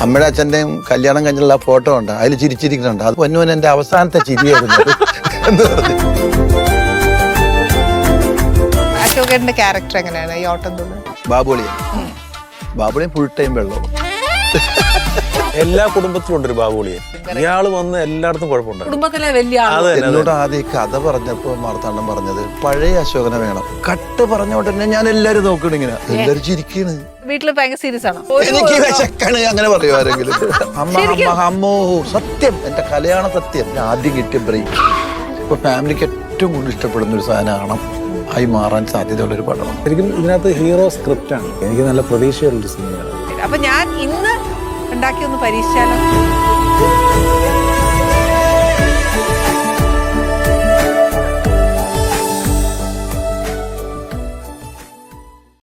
അമ്മയുടെ അച്ഛൻ്റെയും കല്യാണം കഴിഞ്ഞുള്ള ഫോട്ടോ ഉണ്ട്, അതിൽ ചിരിച്ചിരിക്കുന്നുണ്ട്. അത് പൊന്നുവൻ എൻ്റെ അവസാനത്തെ ചിരിയായിരുന്നു എന്ന് പറഞ്ഞു. അശോകന്റെ ക്യാരക്ടർ എങ്ങനെയാണ് ഈ ഓട്ടം തുള്ളൽ? ബാബുളിയും ഫുൾ ടൈം വെള്ളവും. എല്ലാ കുടുംബത്തിലും ഉണ്ട് ഒരു ബാബുളിയെ. ഇയാള് വന്ന് എല്ലായിടത്തും കുഴപ്പമുണ്ടായി. കുടുംബത്തിലെ വലിയ എന്നോട് ആദ്യം ഈ കഥ പറഞ്ഞപ്പോ മാർത്താണ്ഡൻ പറഞ്ഞത് പഴയ അശോകനെ വേണം. കട്ട് പറഞ്ഞോണ്ട് തന്നെ ഞാൻ എല്ലാരും നോക്കണ ഇങ്ങനെ, എല്ലാരും ചിരിക്കണ്. വീട്ടില് ഭയങ്കര സീരിയസ് ആണോ? എനിക്ക് വിശക്കാണ് അങ്ങനെ പറയും ആരെങ്കിലും. അമ്മോ സത്യം, എന്റെ കലയാണ് സത്യം. ഞാൻ ആദ്യം കിട്ടിയ ബ്രേക്ക്. ഇപ്പൊ ഫാമിലിക്ക് ഏറ്റവും കൂടുതൽ ഇഷ്ടപ്പെടുന്ന ഒരു സാധനമാണ് ആയി മാറാൻ സാധ്യതയുള്ള ഒരു പടമാണ്. ശരിക്കും ഇതിനകത്ത് ഹീറോ സ്ക്രിപ്റ്റ് ആണ്. എനിക്ക് നല്ല പ്രതീക്ഷയുള്ളൊരു സിനിമയാണ്. അപ്പൊ ഞാൻ ഇന്ന് ഉണ്ടാക്കി ഒന്ന് പരീക്ഷിച്ചാലോ?